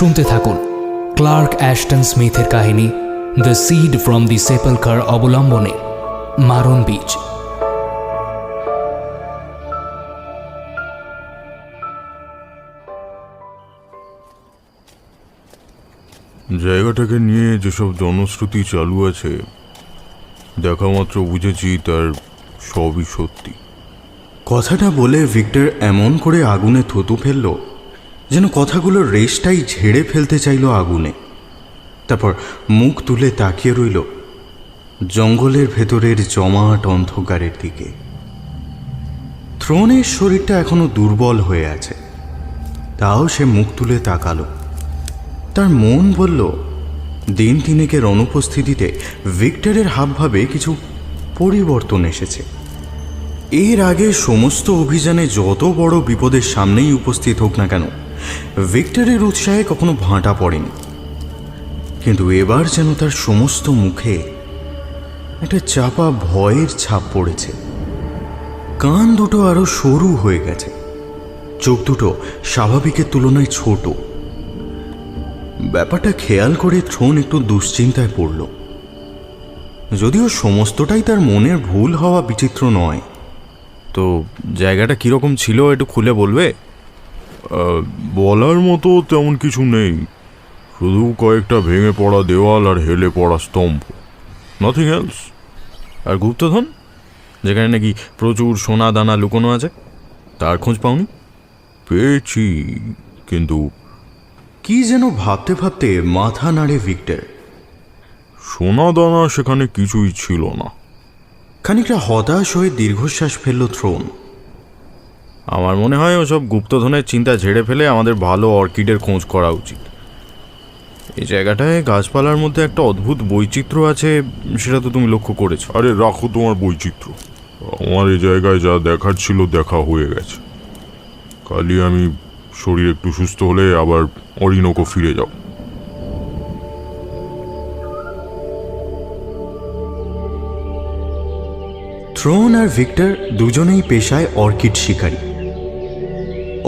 শুনতে থাকুন clerk Ashton স্মিথের কাহিনী দ্য সিড ফ্রম দি সেপলকার অবলম্বনে মারণ বীজ। জায়গাটাকে নিয়ে যেসব জনশ্রুতি চালু আছে দেখা মাত্র বুঝেছি তার সবই সত্যি। কথাটা বলে ভিক্টর এমন করে আগুনে থুতু ফেলল যেন কথাগুলোর রেশটাই ঝেড়ে ফেলতে চাইল আগুনে। তারপর মুখ তুলে তাকিয়ে রইল জঙ্গলের ভেতরের জমাট অন্ধকারের দিকে। থ্রোনের শরীরটা এখনো দুর্বল হয়ে আছে, তাও সে মুখ তুলে তাকালো। তার মন বলল দিন তিনেকের অনুপস্থিতিতে ভিক্টরের হাবভাবে কিছু পরিবর্তন এসেছে। এর আগে সমস্ত অভিযানে যত বড় বিপদের সামনেই উপস্থিত হোক না কেন ভিক্টরের উৎসাহে কখনো ভাঁটা পড়েনি, কিন্তু এবার যেন তার সমস্ত মুখে একটা চাপা ভয়ের ছাপ পড়েছে। কান দুটো আরো সরু হয়ে গেছে, চোখ দুটো স্বাভাবিকের তুলনায় ছোট। ব্যাপারটা খেয়াল করে থ্রোন একটু দুশ্চিন্তায় পড়ল। যদিও সমস্তটাই তার মনের ভুল হওয়া বিচিত্র নয়। তো জায়গাটা কীরকম ছিল একটু খুলে বলবে? বলার মতো তেমন কিছু নেই, শুধু কয়েকটা ভেঙে পড়া দেওয়াল আর হেলে পড়া স্তম্ভ, নাথিং এলস। আর গুপ্তধন, যেখানে নাকি প্রচুর সোনা দানা লুকোনো আছে, তার খোঁজ পাওনি? পেয়েছি, কিন্তু কি যেন ভাবতে ভাবতে মাথা নাড়ে ভিক্টর। সোনা দানা সেখানে কিছুই ছিল না। খানিকটা হতাশ হয়ে দীর্ঘশ্বাস ফেলল থ্রোন। আমার মনে হয় ওসব গুপ্তধনের চিন্তা ঝেড়ে ফেলে আমাদের ভালো অর্কিডের খোঁজ করা উচিত। এই জায়গাটায় গাছপালার মধ্যে একটা অদ্ভুত বৈচিত্র্য আছে, সেটা তো তুমি লক্ষ্য করেছো। আরে রাখো তোমার বৈচিত্র্য, আমার এই জায়গায় যা দেখার ছিল দেখা হয়ে গেছে। কালই আমি শরীর একটু সুস্থ হলে আবার অরিনোকো ফিরে যাও। থ্রোন আর ভিক্টর দুজনেই পেশায় অর্কিড শিকারী।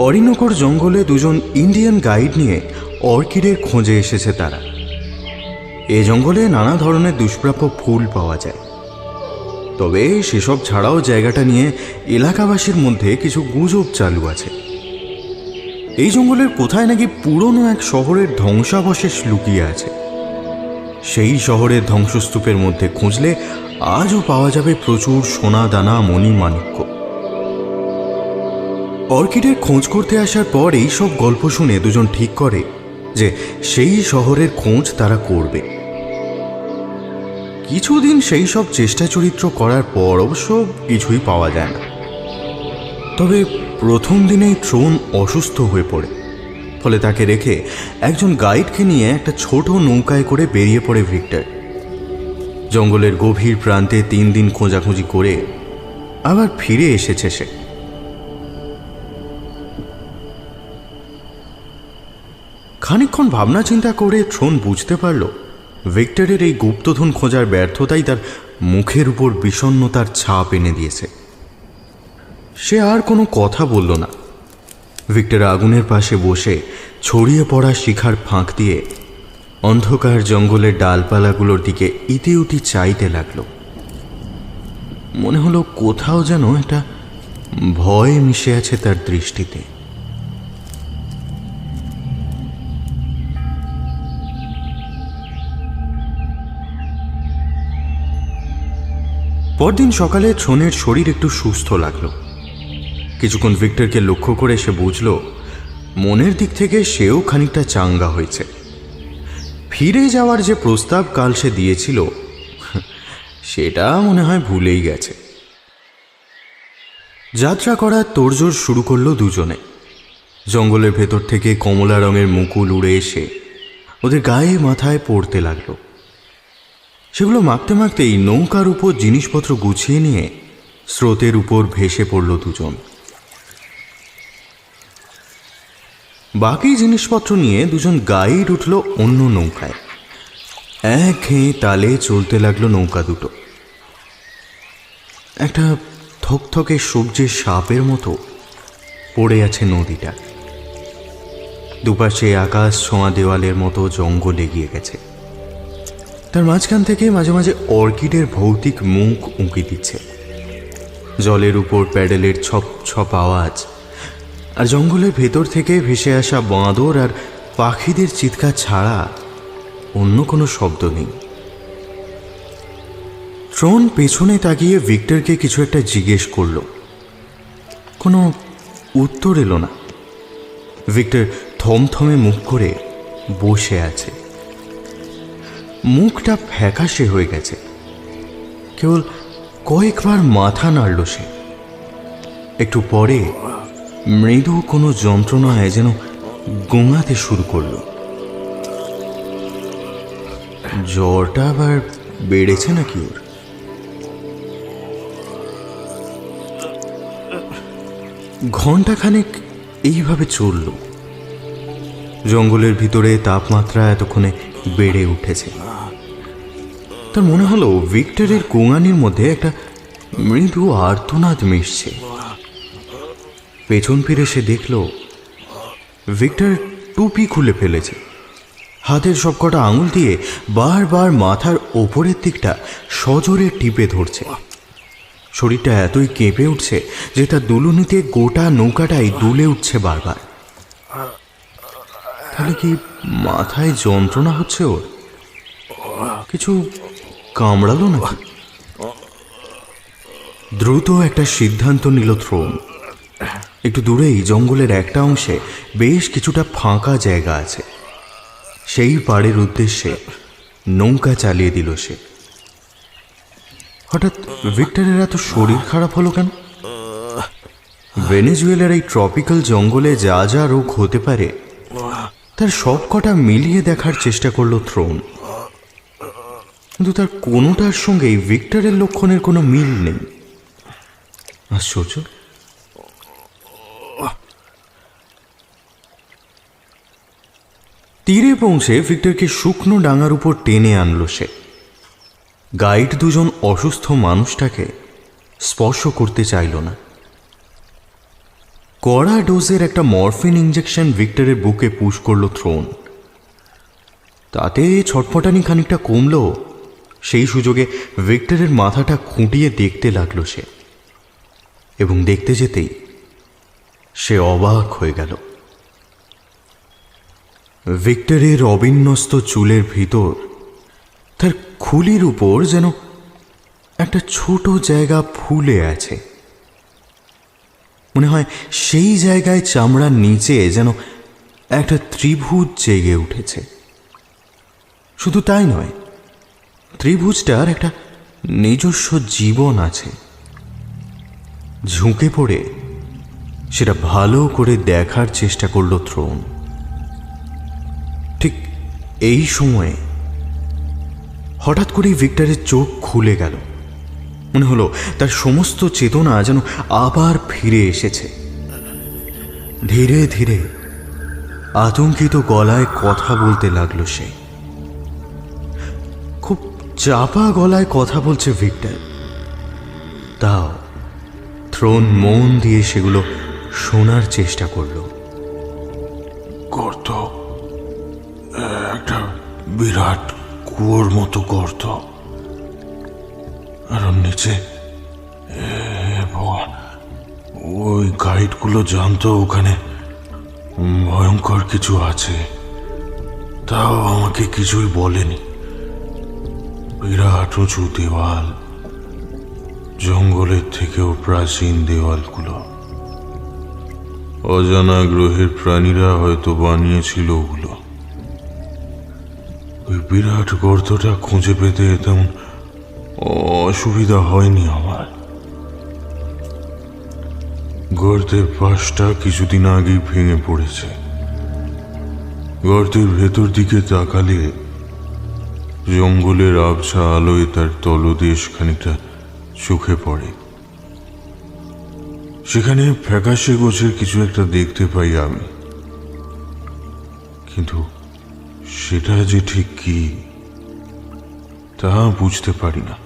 অরিনোকোর জঙ্গলে দুজন ইন্ডিয়ান গাইড নিয়ে অর্কিডের খোঁজে এসেছে তারা। এ জঙ্গলে নানা ধরনের দুষ্প্রাপ্য ফুল পাওয়া যায়, তবে সেসব ছাড়াও জায়গাটা নিয়ে এলাকাবাসীর মধ্যে কিছু গুজব চালু আছে। এই জঙ্গলের কোথায় নাকি পুরনো এক শহরের ধ্বংসাবশেষ লুকিয়ে আছে। সেই শহরের ধ্বংসস্তূপের মধ্যে খুঁজলে আজও পাওয়া যাবে প্রচুর সোনা দানা মণি মাণিক্য। অর্কিডের খোঁজ করতে আসার পর এই সব গল্প শুনে দুজন ঠিক করে যে সেই শহরের খোঁজ তারা করবে। কিছুদিন সেই সব চেষ্টা চরিত্র করার পর অবশ্য কিছুই পাওয়া যায় না। তবে প্রথম দিনেই থ্রোন অসুস্থ হয়ে পড়ে, ফলে তাকে রেখে একজন গাইডকে নিয়ে একটা ছোট নৌকায় করে বেরিয়ে পড়ে ভিক্টর। জঙ্গলের গভীর প্রান্তে 3 দিন খোঁজাখুঁজি করে আবার ফিরে এসেছে সে। খানিকক্ষণ ভাবনা চিন্তা করে থ্রোন বুঝতে পারল ভিক্টরের এই গুপ্তধন খোঁজার ব্যর্থতাই তার মুখের উপর বিষণ্ণতার ছাপ এনে দিয়েছে। সে আর কোনো কথা বলল না। ভিক্টর আগুনের পাশে বসে ছড়িয়ে পড়া শিখার ফাঁক দিয়ে অন্ধকার জঙ্গলের ডালপালাগুলোর দিকে ইতিউতি চাইতে লাগল। মনে হলো কোথাও যেন একটা ভয় মিশে আছে তার দৃষ্টিতে। পরদিন সকালে থ্রোনের শরীর একটু সুস্থ লাগলো। কিছুক্ষণ ভিক্টরকে লক্ষ্য করে সে বুঝল মনের দিক থেকে সেও খানিকটা চাঙ্গা হয়েছে। ফিরে যাওয়ার যে প্রস্তাব কাল সে দিয়েছিল সেটা মনে হয় ভুলেই গেছে। যাত্রা করার তোড়জোড় শুরু করলো দুজনে। জঙ্গলের ভেতর থেকে কমলা রঙের মুকুল উড়ে এসে ওদের গায়ে মাথায় পড়তে লাগলো। সেগুলো মাখতে মাখতেই নৌকার উপর জিনিসপত্র গুছিয়ে নিয়ে স্রোতের উপর ভেসে পড়ল দুজন। বাকি জিনিসপত্র নিয়ে দুজন গাইড উঠল অন্য নৌকায়। একঘেয়ে তালে চলতে লাগলো নৌকা দুটো। একটা থকথকে সবজির সাপের মতো পড়ে আছে নদীটা। দুপাশে আকাশ ছোঁয়া দেওয়ালের মতো জঙ্গল এগিয়ে গেছে। তার মাঝখান থেকে মাঝে মাঝে অর্কিডের ভৌতিক মুখ উঁকি দিচ্ছে। জলের উপর প্যাডেলের ছপ ছপ আওয়াজ, আর জঙ্গলের ভেতর থেকে ভেসে আসা বাঁদর আর পাখিদের চিৎকার ছাড়া অন্য কোনো শব্দ নেই। ট্রন পেছনে তাকিয়ে ভিক্টরকে কিছু একটা জিজ্ঞেস করল। কোনো উত্তর এলো না। ভিক্টর থমথমে মুখ করে বসে আছে। মুখটা ফ্যাকাশে হয়ে গেছে। কেবল কয়েকবার মাথা নাড়ল সে। একটু পরে মৃদু কোনো যন্ত্রণায় যেন গোঙাতে শুরু করলো। জ্বরটা আবার বেড়েছে নাকি ওর? ঘণ্টাখানেক এইভাবে চলল। জঙ্গলের ভিতরে তাপমাত্রা এতক্ষণে বেড়ে উঠেছে। তার মনে হলো ভিক্টরের গোঙানির মধ্যে একটা মৃদু আর্তনাদ মিশছে। পেছন ফিরে সে দেখল ভিক্টর টুপি খুলে ফেলেছে। হাতের সবকটা আঙুল দিয়ে বারবার মাথার ওপরের দিকটা সজোরে টিপে ধরছে। শরীরটা এতই কেঁপে উঠছে যে তার দুলুনিতে গোটা নৌকাটাই দুলে উঠছে বারবার। তাহলে কি মাথায় যন্ত্রণা হচ্ছে ওর? কিছু কামড়ালো নাকি? দ্রুত একটা সিদ্ধান্ত নিল থ্রোন। একটু দূরেই জঙ্গলের একটা অংশে বেশ কিছুটা ফাঁকা জায়গা আছে। সেই পাড়ের উদ্দেশ্যে নৌকা চালিয়ে দিল সে। হঠাৎ ভিক্টরের এত শরীর খারাপ হলো কেন? ভেনেজুয়েলার এই ট্রপিক্যাল জঙ্গলে যা যা রোগ হতে পারে তার সবকটা মিলিয়ে দেখার চেষ্টা করলো থ্রোন। কিন্তু তার কোনোটার সঙ্গেই ভিক্টরের লক্ষণের কোনো মিল নেই। আশ্চর্য। তীরে পৌঁছে ভিক্টরকে শুকনো ডাঙার উপর টেনে আনলো সে। গাইড দুজন অসুস্থ মানুষটাকে স্পর্শ করতে চাইল না। কড়া ডোজের একটা মরফিন ইঞ্জেকশন ভিক্টরের বুকে পুশ করলো থ্রোন। তাতে ছটফটানি খানিকটা কমলো। সেই সুযোগে ভিক্টরের মাথাটা খুঁটিয়ে দেখতে লাগলো সে, এবং দেখতে যেতেই সে অবাক হয়ে গেল। ভিক্টরের অবিন্যস্ত চুলের ভিতর তার খুলির উপর যেন একটা ছোট জায়গা ফুলে আছে। মনে হয় সেই জায়গায় চামড়ার নিচে যেন একটা ত্রিভুজ জেগে উঠেছে। শুধু তাই নয়, ত্রিভুজটার একটা নিজস্ব জীবন আছে। ঝুঁকে পড়ে সেটা ভালো করে দেখার চেষ্টা করলো থ্রোন। ঠিক এই সময়ে হঠাৎ করেই ভিক্টরের চোখ খুলে গেল। মনে হলো তার সমস্ত চেতনা যেন আবার ফিরে এসেছে। ধীরে ধীরে আতঙ্কিত গলায় কথা বলতে লাগলো সে। খুব চাপা গলায় কথা বলছে ভিক্টর। তাও থ্রোন মন দিয়ে সেগুলো শোনার চেষ্টা করল। গর্ত, একটা বিরাট কুয়োর মতো গর্ত, আর ওর নিচে ওই গাইডগুলো জানতো ওখানে ভয়ঙ্কর কিছু আছে, তাও আমাকে কিছুই বলেনি। বিরাট উঁচু দেওয়াল, জঙ্গলের থেকেও প্রাচীন দেওয়ালগুলো। অজানা গ্রহের প্রাণীরা হয়তো বানিয়েছিল ওগুলো। ওই বিরাট গর্তটা খুঁজে পেতে তেমন অসুবিধা হয়নি আমার। গর্তের পাশটা কিছুদিন আগেই ভেঙে পড়েছে। গর্তের ভেতর দিকে তাকালে জঙ্গলের আবছা আলোয় তার তলদেশ খানিকটা চোখে পড়ে। সেখানে ফ্যাকাশে গোছের কিছু একটা দেখতে পাই আমি, কিন্তু সেটা যে ঠিক কি তা বুঝতে পারি না।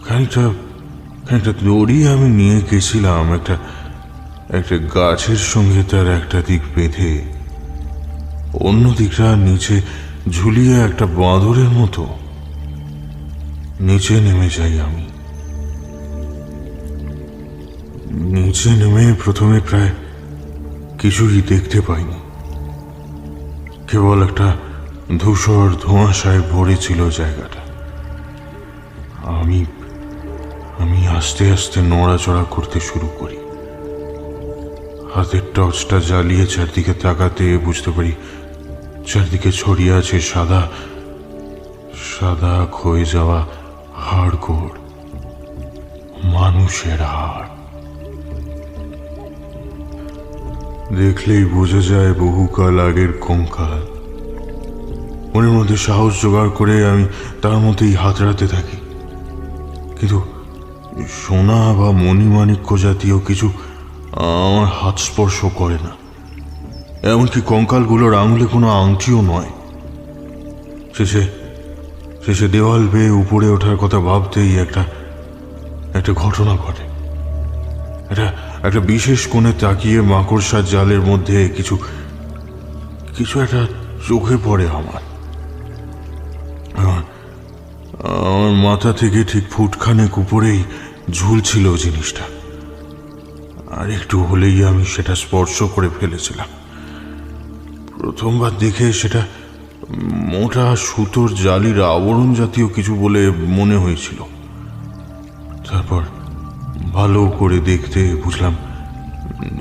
খানিকটা দড়ি আমি নিয়ে গেছিলাম একটা একটা গাছের সঙ্গে তার একটা দিক বেঁধে অন্য দিকটা নিচে ঝুলিয়ে একটা বাঁদরের মতো নিচে নেমে যাই আমি। নিচে নেমে প্রথমে প্রায় কিছুই দেখতে পাইনি, কেবল একটা ধূসর ধোঁয়াশায় ভরে ছিল জায়গাটা। আমি আমি আস্তে আস্তে নড়াচড়া করতে শুরু করি। হাতের টর্চটা জ্বালিয়ে চারদিকে তাকাতে বুঝতে পারি চারদিকে ছড়িয়ে আছে সাদা সাদা ক্ষয়ে যাওয়া হাড়গোড়, মানুষের হাড়। দেখলেই বোঝা যায় বহুকাল আগের কঙ্কাল। মনের মধ্যে সাহস জোগাড় করে আমি তার মধ্যেই হাতড়াতে থাকি, কিন্তু সোনা বা মণিমাণিক্য জাতীয় কিছু আমার হাত স্পর্শ করে না। এমনকি কঙ্কালগুলোর আঙুলে কোনো আংটিও নয়। শেষে শেষে দেওয়াল বেয়ে উপরে ওঠার কথা ভাবতেই একটা ঘটনা ঘটে। একটা বিশেষ কোণে তাকিয়ে মাকড়সার জালের মধ্যে কিছু একটা চোখে পড়ে আমার মাথা থেকে ঠিক ফুটখানেক উপরেই ঝুলছিল জিনিসটা। আর একটু হলেই আমি সেটা স্পর্শ করে ফেলেছিলাম। প্রথমবার দেখে সেটা মোটা সুতোর জালির আবরণ জাতীয় কিছু বলে মনে হয়েছিল। তারপর ভালো করে দেখতে বুঝলাম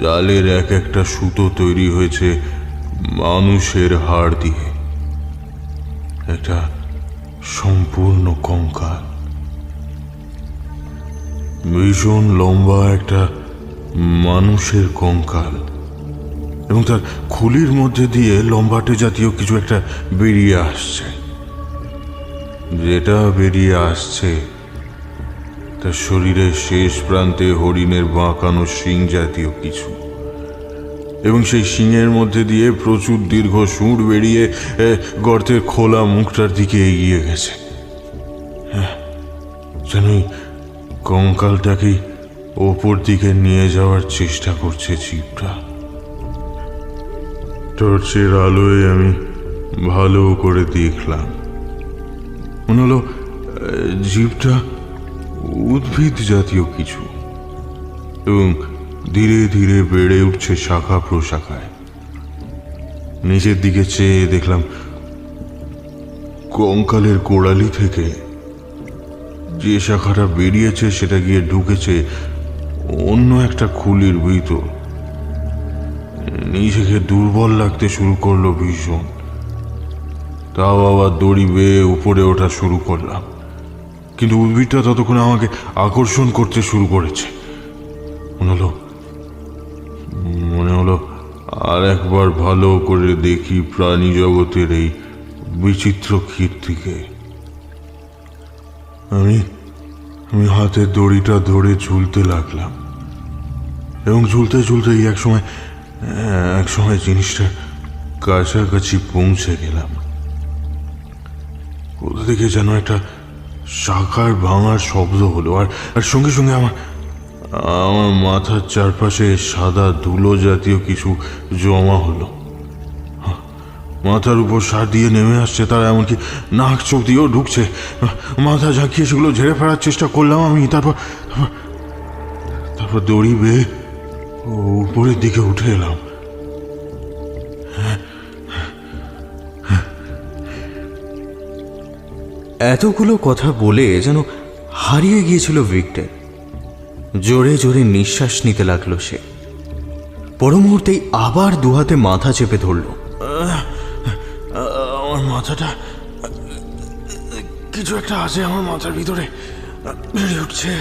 জালের এক একটা সুতো তৈরি হয়েছে মানুষের হাড় দিয়ে। একটা সম্পূর্ণ কঙ্কাল, ভীষণ লম্বা একটা মানুষের কঙ্কাল, এবং তার খুলির মধ্যে দিয়ে লম্বাটে জাতীয় কিছু একটা বেরিয়ে আসছে। যেটা বেরিয়ে আসছে তার শরীরের শেষ প্রান্তে হরিণের বাঁকানো শিং জাতীয় কিছু, এবং সেই শিংয়ের মধ্যে দিয়ে প্রচুর দীর্ঘ সুর বেরিয়ে গর্তের খোলা মুখটার দিকে এগিয়ে গেছে। যেন কঙ্কালটাকেই ওপর দিকে নিয়ে যাওয়ার চেষ্টা করছে জীবটা। টর্চের আলোয় আমি ভালো করে দেখলাম, মনে হলো জীবটা উদ্ভিদ জাতীয় কিছু, এবং ধীরে ধীরে বেড়ে উঠছে শাখা প্রশাখায়। নিচের দিকে চেয়ে দেখলাম কঙ্কালের গোড়ালি থেকে যে শাখাটা বেরিয়েছে সেটা গিয়ে ঢুকেছে অন্য একটা খুলির ভিতর। নিজেকে দুর্বল লাগতে শুরু করলো ভীষণ। তাও আবার দড়ি বেয়ে উপরে ওঠা শুরু করলাম, কিন্তু উদ্ভিদটা ততক্ষণে আমাকে আকর্ষণ করতে শুরু করেছে। মনে হলো আর একবার ভালো করে দেখি প্রাণী জগতের এই বিচিত্র কীর্তিকে। আমি হাতের দড়িটা ধরে ঝুলতে লাগলাম, এবং ঝুলতে ঝুলতেই এক সময় জিনিসটার কাছাকাছি পৌঁছে গেলাম। কোথা থেকে যেন একটা শাখার ভাঙার শব্দ হলো, আর সঙ্গে সঙ্গে আমার মাথার চারপাশে সাদা ধুলো জাতীয় কিছু জমা হলো। মাথার উপর সার দিয়ে নেমে আসছে, তারা এমনকি নাক চোখ দিয়েও ঢুকছে। মাথা ঝাঁকিয়ে সেগুলো ঝেড়ে ফেলার চেষ্টা করলাম আমি। তারপর দড়ি বেয়ে উপরের দিকে উঠে এলাম। এতগুলো কথা বলে যেন হারিয়ে গিয়েছিল ভিক্টর। জোরে জোরে নিঃশ্বাস নিতে লাগলো সে। পর মুহূর্তেই আবার দুহাতে মাথা চেপে ধরল। আমার মাথাটা, কিছু একটা আছে আমার মাথার ভিতরে, বেড়ে উঠছে।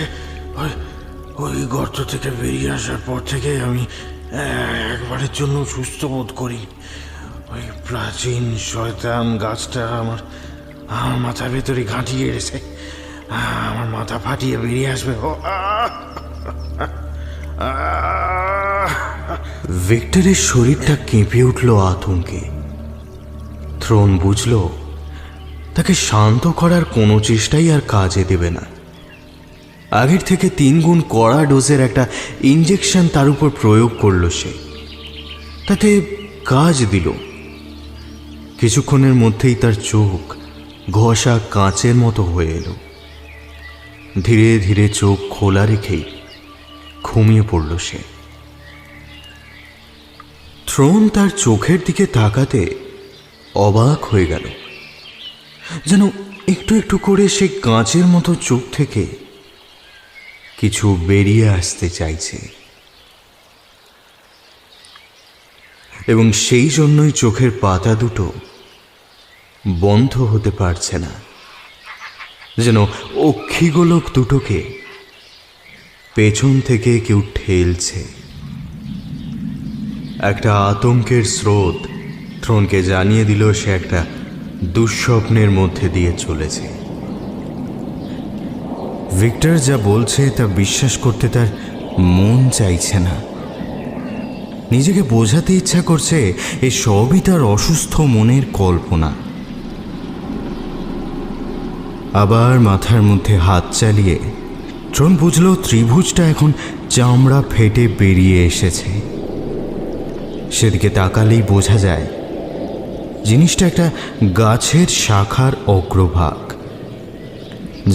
ওই গর্ত থেকে বেরিয়ে আসার পর থেকে আমি একবারের জন্য সুস্থ বোধ করি। ওই প্রাচীন শয়তান গাছটা আমার মাথার ভেতরে ঘাঁটিয়ে এসেছে। আমার মাথা ফাটিয়ে বেরিয়ে আসবে। ভিক্টরের শরীরটা কেঁপে উঠল আতঙ্কে। থ্রোন বুঝল তাকে শান্ত করার কোনো চেষ্টাই আর কাজে দেবে না। আগের থেকে 3 গুণ কড়া ডোজের একটা ইঞ্জেকশন তার উপর প্রয়োগ করলো সে। তাতে কাজ দিল। কিছুক্ষণের মধ্যেই তার চোখ ঘষা কাঁচের মতো হয়ে এলো। ধীরে ধীরে চোখ খোলা রেখেই ঘুমিয়ে পড়ল সে। থ্রোন তার চোখের দিকে তাকাতে অবাক হয়ে গেল, যেন একটু একটু করে সেই কাঁচের মতো চোখ থেকে কিছু বেরিয়ে আসতে চাইছে, এবং সেই জন্যই চোখের পাতা দুটো বন্ধ হতে পারছে না, যেন অক্ষিগোলক দুটোকে পেছন থেকে কেউ ঠেলছে। একটা আতঙ্কের স্রোত থ্রোনকে জানিয়ে দিল সে একটা দুঃস্বপ্নের মধ্যে দিয়ে চলেছে। ভিক্টর যা বলছে তা বিশ্বাস করতে তার মন চাইছে না। নিজেকে বোঝাতে ইচ্ছা করছে এ সবই তার অসুস্থ মনের কল্পনা। আবার মাথার মধ্যে হাত চালিয়ে থ্রোন বুঝল ত্রিভুজটা এখন চামড়া ফেটে বেরিয়ে এসেছে। সেদিকে তাকালেই বোঝা যায় জিনিসটা একটা গাছের শাখার অগ্রভাগ,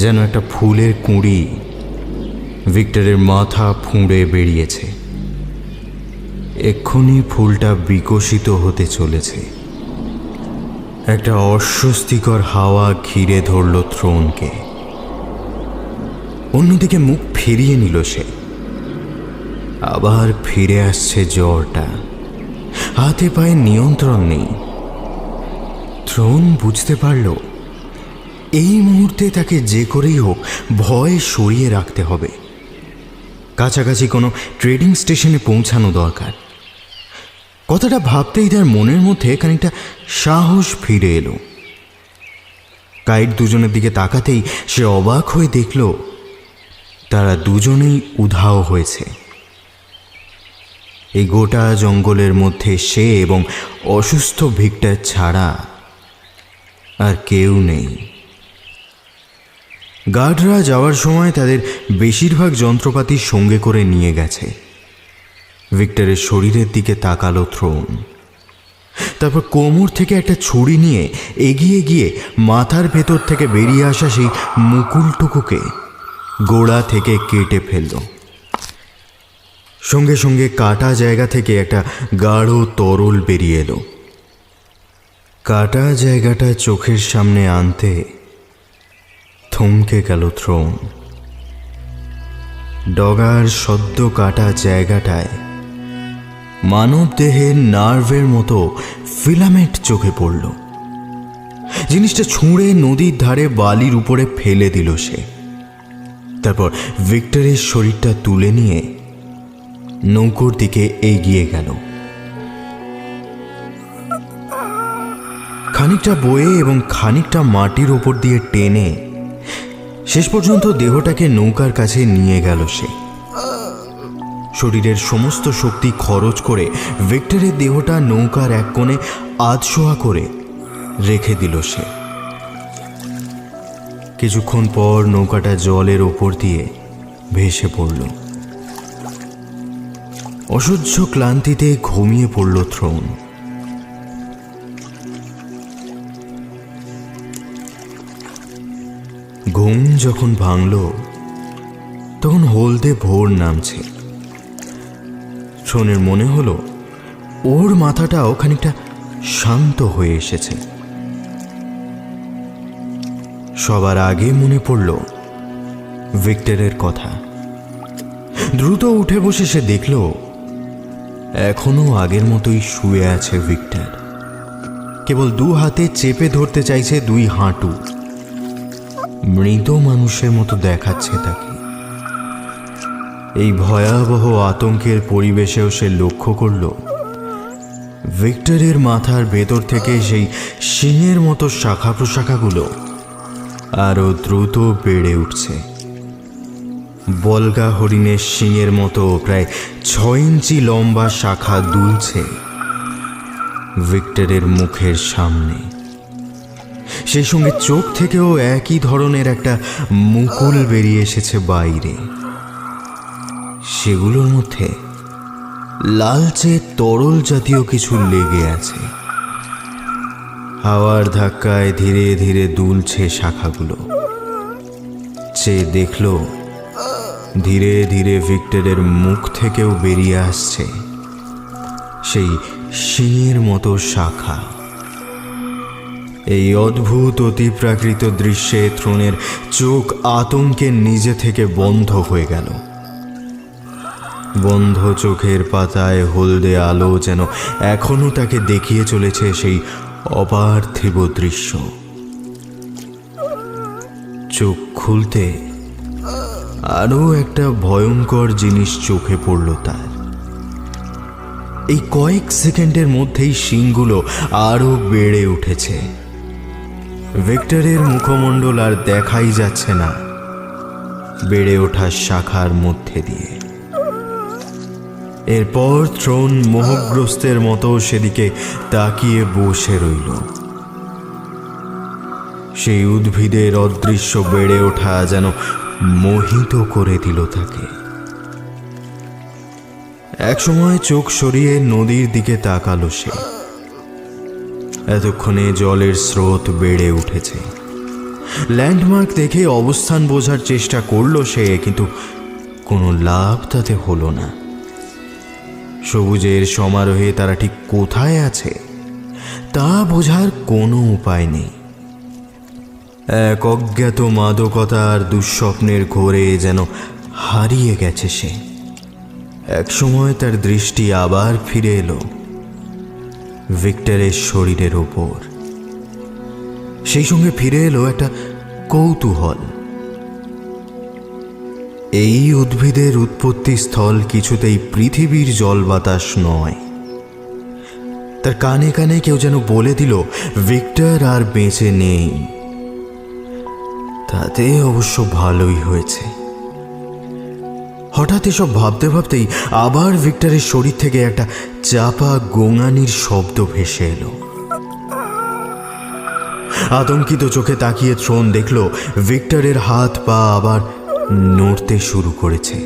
যেন একটা ফুলের কুঁড়ি ভিক্টরের মাথা ফুঁড়ে বেরিয়েছে। এক্ষুনি ফুলটা বিকশিত হতে চলেছে। একটা অস্বস্তিকর হাওয়া ঘিরে ধরল থ্রোনকে। অন্যদিকে মুখ ফিরিয়ে নিল সে। আবার ফিরে আসছে জ্বরটা, হাতে পায়ে নিয়ন্ত্রণ নেই। থ্রোন বুঝতে পারল এই মুহূর্তে তাকে যে করেই হোক ভয় সরিয়ে রাখতে হবে। কাছাকাছি কোনো ট্রেডিং স্টেশনে পৌঁছানো দরকার। কথাটা ভাবতেই তার মনের মধ্যে খানিকটা সাহস ফিরে এলো। গাইড দুজনের দিকে তাকাতেই সে অবাক হয়ে দেখল তারা দুজনেই উধাও হয়েছে। এই গোটা জঙ্গলের মধ্যে সে এবং অসুস্থ ভিক্টর ছাড়া আর কেউ নেই। গার্ডরা যাওয়ার সময় তাদের বেশিরভাগ যন্ত্রপাতি সঙ্গে করে নিয়ে গেছে। ভিক্টরের শরীরের দিকে তাকালো থ্রোন, তারপর কোমর থেকে একটা ছুরি নিয়ে এগিয়ে গিয়ে মাথার ভেতর থেকে বেরিয়ে আসা সেই মুকুলটুকুকে গোড়া থেকে কেটে ফেলল। সঙ্গে সঙ্গে কাটা জায়গা থেকে একটা গাঢ় তরল বেরিয়ে এলো। কাটা জায়গাটা চোখের সামনে আনতে থমকে গেল থ্রোন। ডগার সদ্য কাটা জায়গাটায় মানব দেহের নার্ভের মতো ফিলামেন্ট চোখে পড়ল। জিনিসটা ছুঁড়ে নদীর ধারে বালির উপরে ফেলে দিল সে। তারপর ভিক্টরের শরীরটা তুলে নিয়ে নৌকোর দিকে এগিয়ে গেল। খানিকটা বয়ে এবং খানিকটা মাটির ওপর দিয়ে টেনে শেষ পর্যন্ত দেহটাকে নৌকার কাছে নিয়ে গেল সে। শরীরের সমস্ত শক্তি খরচ করে ভিক্টরের দেহটা নৌকার এক কোণে আধশোয়া করে রেখে দিল সে। কিছুক্ষণ পর নৌকাটা জলের ওপর দিয়ে ভেসে পড়ল। অসহ্য ক্লান্তিতে ঘুমিয়ে পড়ল থ্রোন। ঘুম যখন ভাঙল তখন হলদে ভোর নামছে। থ্রোনের মনে হলো ওর মাথাটাও খানিকটা শান্ত হয়ে এসেছে। সবার আগে মনে পড়ল ভিক্টরের কথা। দ্রুত উঠে বসে সে দেখল এখনো আগের মতোই শুয়ে আছে ভিক্টর। কেবল 2 হাতে চেপে ধরতে চাইছে 2 হাঁটু। মৃত মানুষের মতো দেখাচ্ছে তাকে। এই ভয়াবহ আতঙ্কের পরিবেশেও সে লক্ষ্য করল ভিক্টরের মাথার ভেতর থেকে সেই শিংয়ের মতো শাখা প্রশাখাগুলো আরো দ্রুত বেড়ে উঠছে। বলগা হরিণের শিংয়ের মতো প্রায় 6 ইঞ্চি লম্বা শাখা দুলছে ভিক্টরের মুখের সামনে। সেই সঙ্গে চোখ থেকেও একই ধরনের একটা মুকুল বেরিয়ে এসেছে বাইরে। সেগুলোর মধ্যে লালচে তরল জাতীয় কিছু লেগে আছে। হাওয়ার ধাক্কায় ধীরে ধীরে দুলছে শাখাগুলো। সে দেখল ধীরে ধীরে ভিক্টরের মুখ থেকেও বেরিয়ে আসছে সেই শিঙের মতো শাখা। এই অদ্ভুত অতিপ্রাকৃত দৃশ্যে থ্রোনের চোখ আতঙ্কে নিজে থেকে বন্ধ হয়ে গেল। বন্ধ চোখের পাতায় হলদে আলো যেন এখনো তাকে দেখিয়ে চলেছে সেই অপার্থিব দৃশ্য। চোখ খুলতে আরো একটা ভয়ঙ্কর জিনিস চোখে পড়ল তার। এই কয়েক সেকেন্ডের মধ্যেই শিংগুলো আরো বেড়ে উঠেছে। ভিক্টরের মুখমণ্ডল আর দেখাই যাচ্ছে না বেড়ে ওঠা শাখার মধ্যে দিয়ে। এরপর থ্রোন মোহগ্রস্তের মতো সেদিকে তাকিয়ে বসে রইল। সেই উদ্ভিদের অদৃশ্য বেড়ে ওঠা যেন মোহিত করে দিল তাকে। একসময় চোখ সরিয়ে নদীর দিকে তাকালো সে। এতক্ষণে জলের স্রোত বেড়ে উঠেছে। ল্যান্ডমার্ক দেখে অবস্থান বোঝার চেষ্টা করলো সে, কিন্তু কোনো লাভ তাতে হলো না। সবুজের সমারোহে তারা ঠিক কোথায় আছে তা বোঝার কোনো উপায় নেই। এক অজ্ঞাত মাদকতার দুঃস্বপ্নের ঘোরে যেন হারিয়ে গেছে সে। একসময় তার দৃষ্টি আবার ফিরে এলো ভিক্টরের শরীরের ওপর। সেই সঙ্গে ফিরে এলো একটা কৌতূহল। এই উদ্ভিদের উৎপত্তি স্থল কিছুতেই পৃথিবীর জল বাতাস নয়। তার কানে কানে কেউ যেন বলে দিল ভিক্টর আর বেঁচে নেই। তাতে অবশ্য ভালোই হয়েছে। হঠাৎ এসব ভাবতে ভাবতেই আবার ভিক্টরের শরীর থেকে একটা চাপা গোঙানির শব্দ ভেসে এলো। আতঙ্কিত চোখে তাকিয়ে থ্রোন দেখল ভিক্টরের হাত পা আবার নড়তে শুরু করেছে।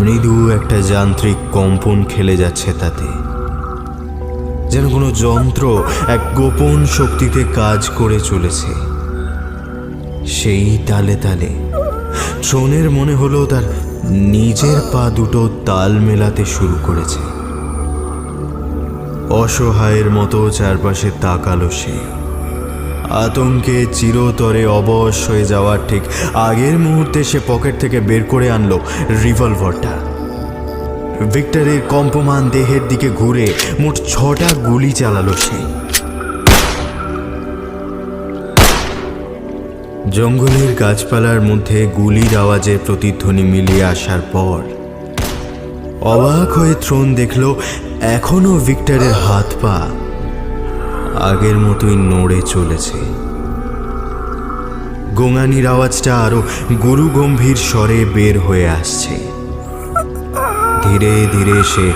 মৃদু একটা যান্ত্রিক কম্পন খেলে যাচ্ছে তাতে, যেন কোনো যন্ত্র এক গোপন শক্তিতে কাজ করে চলেছে। সেই তালে তালে থ্রোনের মনে হলো তার নিজের পা দুটো তাল মেলাতে শুরু করেছে। অসহায়ের মতো চারপাশে তাকালো সে। আতঙ্কে চিরতরে অবশ হয়ে যাওয়ার ঠিক আগের মুহূর্তে সে পকেট থেকে বের করে আনলো রিভলভারটা। ভিক্টরের কম্পমান দেহের দিকে ঘুরে মোট 6টা গুলি চালালো সে। জঙ্গলের গাছপালার মধ্যে গুলির আওয়াজের প্রতিধ্বনি মিলিয়ে আসার পর অবাক হয়ে থ্রোন দেখল এখনো ভিক্টরের হাত পা আগের মতোই নড়ে চলেছে। গোঙানির আওয়াজটা আরো গুরুগম্ভীর স্বরে বের হয়ে আসছে। ধীরে ধীরে সে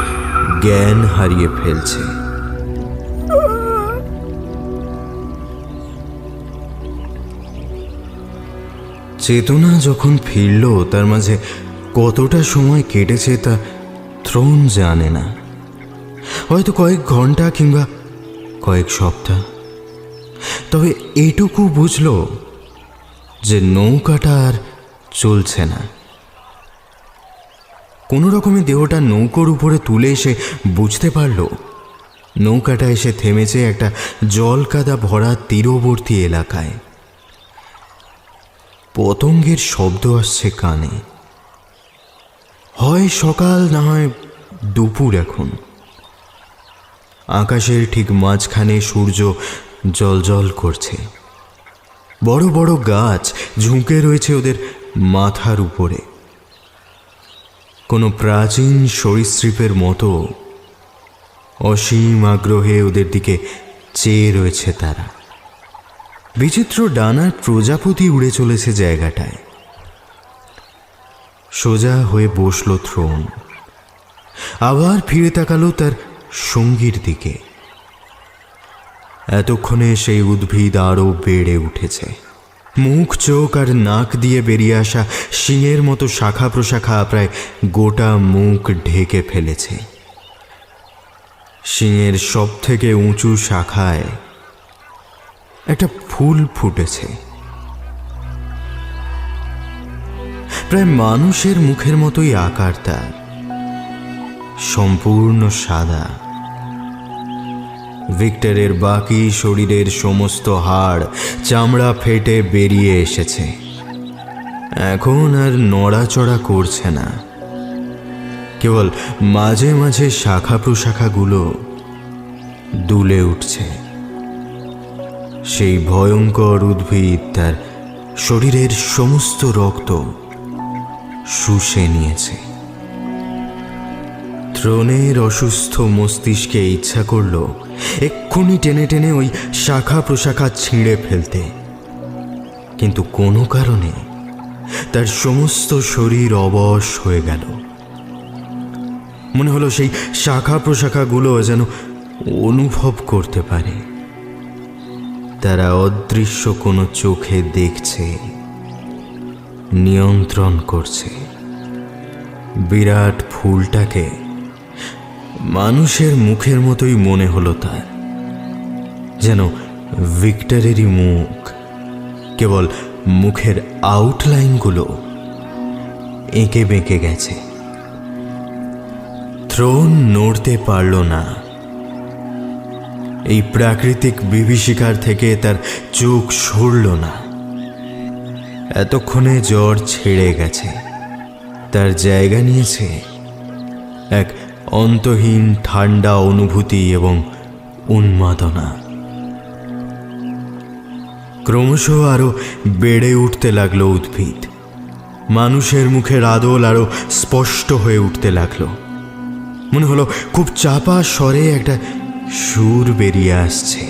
জ্ঞান হারিয়ে ফেলছে। চেতনা যখন ফিরল তার মাঝে কতটা সময় কেটেছে তা থ্রোন জানে না। হয়তো কয়েক ঘন্টা কিংবা কয়েক সপ্তাহ। তবে এইটুকু বুঝল যে নৌকাটা আর চলছে না। কোনো রকমে দেহটা নৌকোর উপরে তুলে এসে বুঝতে পারল নৌকাটা এসে থেমেছে একটা জলকাদা ভরা তীরবর্তী এলাকায়। পতঙ্গের শব্দ আসছে কানে। হয় সকাল, না হয় দুপুর এখন। আকাশের ঠিক মাঝখানে সূর্য জ্বলজ্বল করছে। বড় বড় গাছ ঝুঁকে রয়েছে ওদের মাথার উপরে। কোনো প্রাচীন সরীসৃপের মতো অসীম আগ্রহে ওদের দিকে চেয়ে রয়েছে তারা। বিচিত্র ডানার প্রজাপতি উড়ে চলেছে জায়গাটায়। সোজা হয়ে বসল থ্রোন। আবার ফিরে তাকালো তার সঙ্গীর দিকে। এতক্ষণে সেই উদ্ভিদ আরও বেড়ে উঠেছে। মুখ, চোখ আর নাক দিয়ে বেরিয়ে আসা শিঙের মতো শাখা প্রশাখা প্রায় গোটা মুখ ঢেকে ফেলেছে। শিঙের সব থেকে উঁচু শাখায় একটা ফুল ফুটেছে, প্রায় মানুষের মুখের মতোই আকার তার, সম্পূর্ণ সাদা। ভিক্টরের বাকি শরীরের সমস্ত হাড় চামড়া ফেটে বেরিয়ে এসেছে, এখন আর নড়াচড়া করছে না, কেবল মাঝে মাঝে শাখা প্রশাখাগুলো দুলে উঠছে। সেই ভয়ঙ্কর উদ্ভিদ তার শরীরের সমস্ত রক্ত শুষে নিয়েছে। থ্রোনের অসুস্থ মস্তিষ্কে ইচ্ছা করল এক্ষুনি টেনে টেনে ওই শাখা প্রশাখা ছিঁড়ে ফেলতে, কিন্তু কোনো কারণে তার সমস্ত শরীর অবশ হয়ে গেল। মনে হলো সেই শাখা প্রশাখাগুলো যেন অনুভব করতে পারে, তারা অদৃশ্য কোনো চোখে দেখছে, নিয়ন্ত্রণ করছে। বিরাট ফুলটাকে মানুষের মুখের মতোই মনে হলো তার, যেন ভিক্টরেরই মুখ, কেবল মুখের আউটলাইনগুলো এঁকে বেঁকে গেছে। থ্রোন নড়তে পারল না। এই প্রাকৃতিক বিভীষিকার থেকে তার চোখ সরল না। এতক্ষণে জ্বর ছেড়ে গেছে, তার জায়গা নিয়েছে এক অন্তহীন ঠান্ডা অনুভূতি এবং উন্মাদনা। ক্রমশ আরো বেড়ে উঠতে লাগলো উদ্ভিদ, মানুষের মুখের আদল আরো স্পষ্ট হয়ে উঠতে লাগলো। মনে হলো খুব চাপা স্বরে একটা সুর বেরিয়ে আসছে।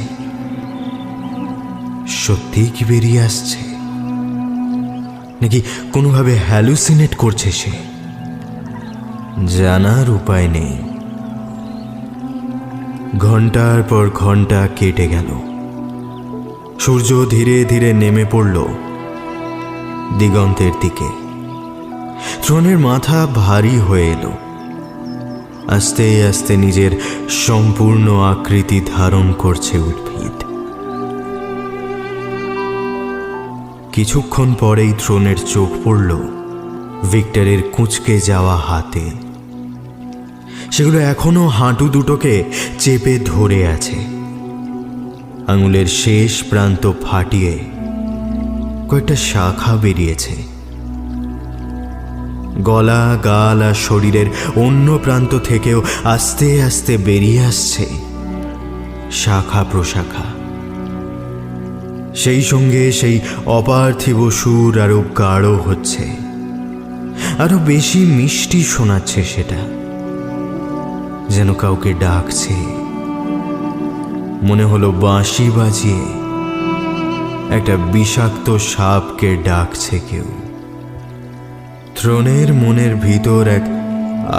সত্যি কি বেরিয়ে আসছে, নাকি কোনোভাবে হ্যালুসিনেট করছে সে? জানার উপায় নেই। ঘন্টার পর ঘন্টা কেটে গেল। সূর্য ধীরে ধীরে নেমে পড়ল দিগন্তের দিকে। থ্রোনের মাথা ভারী হয়ে এলো। আস্তে আস্তে নিজের সম্পূর্ণ আকৃতি ধারণ করছে উদ্ভিদ। কিছুক্ষণ পরেই থ্রোনের চোখ পড়ল ভিক্টরের কুঁচকে যাওয়া হাতে। সেগুলো এখনো হাঁটু দুটোকে চেপে ধরে আছে। আঙুলের শেষ প্রান্ত ফাটিয়ে কয়েকটা শাখা বেরিয়েছে। গলা, গাল আর শরীরের অন্য প্রান্ত থেকেও আস্তে আস্তে বেরিয়ে আসছে শাখা প্রশাখা। সেই সঙ্গে সেই অপার্থিব সুর আরো গাঢ় হচ্ছে, আরো বেশি মিষ্টি শোনাচ্ছে সেটা, যেন কাউকে ডাকছে। মনে হলো বাঁশি বাজিয়ে একটা বিষাক্ত সাপকে ডাকছে কেউ। থ্রোনের মনের ভিতর এক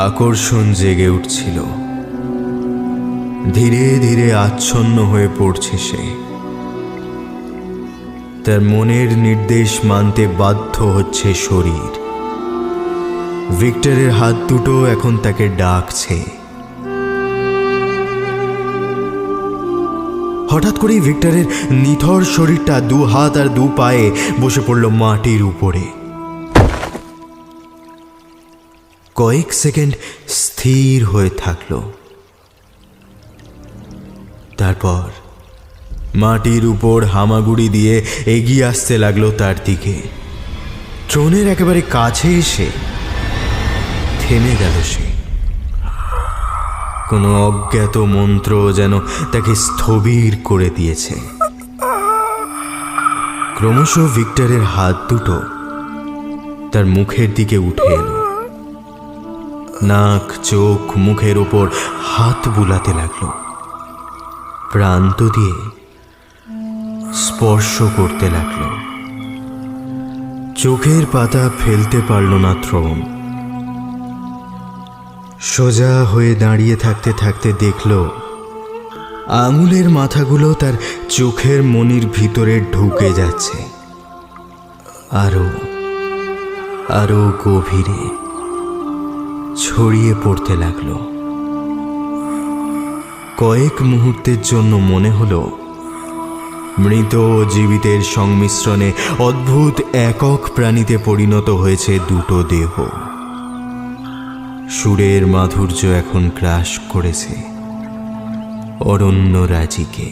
আকর্ষণ জেগে উঠছিল। ধীরে ধীরে আচ্ছন্ন হয়ে পড়ছে সে। তার মনের নির্দেশ মানতে বাধ্য হচ্ছে শরীর। ভিক্টরের হাত দুটো এখন তাকে ডাকছে। হঠাৎ করেই ভিক্টরের নিথর শরীরটা দু হাত আর দু পায়ে বসে পড়ল মাটির উপরে। কয়েক সেকেন্ড স্থির হয়ে থাকল। তারপর মাটির উপর হামাগুড়ি দিয়ে এগিয়ে আসতে লাগলো তার দিকে। থ্রোনের একেবারে কাছে এসে থেমে গেল সে। কোনো অজ্ঞাত মন্ত্র যেন তাকে স্থবির করে দিয়েছে। ক্রমশ ভিক্টরের হাত দুটো তার মুখের দিকে উঠে এলো। নাক, চোখ, মুখের উপর হাত বুলাতে লাগলো। প্রান্ত দিয়ে স্পর্শ করতে লাগলো। চোখের পাতা ফেলতে পারল না থ্রোন। সোজা হয়ে দাঁড়িয়ে থাকতে থাকতে দেখল আঙুলের মাথাগুলো তার চোখের মনির ভিতরে ঢুকে যাচ্ছে, আরো আরো গভীরে ছড়িয়ে পড়তে লাগলো। কয়েক মুহূর্তের জন্য মনে হলো মৃত ও জীবিতের সংমিশ্রণে অদ্ভুত একক প্রাণীতে পরিণত হয়েছে দুটো দেহ। সুরের মাধুর্য এখন গ্রাস করেছে অরণ্যরাজিকে।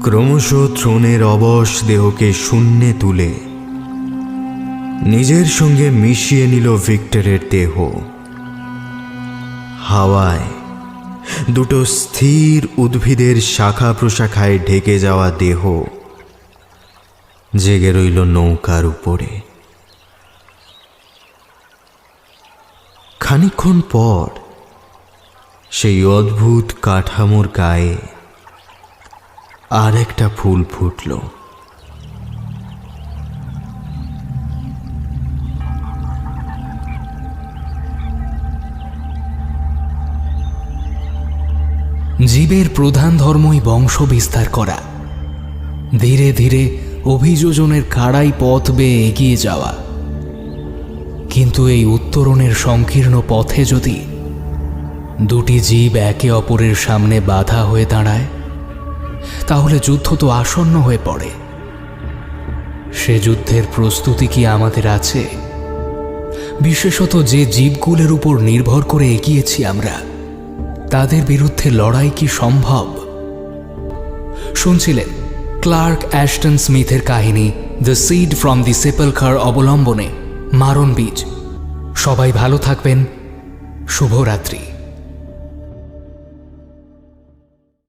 ক্রমশ থ্রোনের অবশ দেহকে শূন্যে তুলে নিজের সঙ্গে মিশিয়ে নিল ভিক্টরের দেহ। হাওয়ায় দুটো স্থির উদ্ভিদের শাখা প্রশাখায় ঢেকে যাওয়া দেহ জেগে রইল নৌকার উপরে। খানিকক্ষণ পর সেই অদ্ভুত কাঠামোর গায়ে আর একটা ফুল ফুটল। জীবের প্রধান ধর্মই বংশ বিস্তার করা, ধীরে ধীরে অভিযোজনের কাড়াই পথ বেয়ে এগিয়ে যাওয়া। কিন্তু এই উত্তরণের সংকীর্ণ পথে যদি দুটি জীব একে অপরের সামনে বাধা হয়ে দাঁড়ায়, তাহলে যুদ্ধ তো আসন্ন হয়ে পড়ে। সে যুদ্ধের প্রস্তুতি কি আমাদের আছে? বিশেষত যে জীবগুলোর উপর নির্ভর করে এগিয়েছি আমরা, তাদের বিরুদ্ধে লড়াই কি সম্ভব? শুনছিলেন ক্লার্ক অ্যাশটন স্মিথের কাহিনী দ্য সিড ফ্রম দি সেপেলকার অবলম্বনে মারণ বীজ। সবাই ভালো থাকবেন। শুভরাত্রি।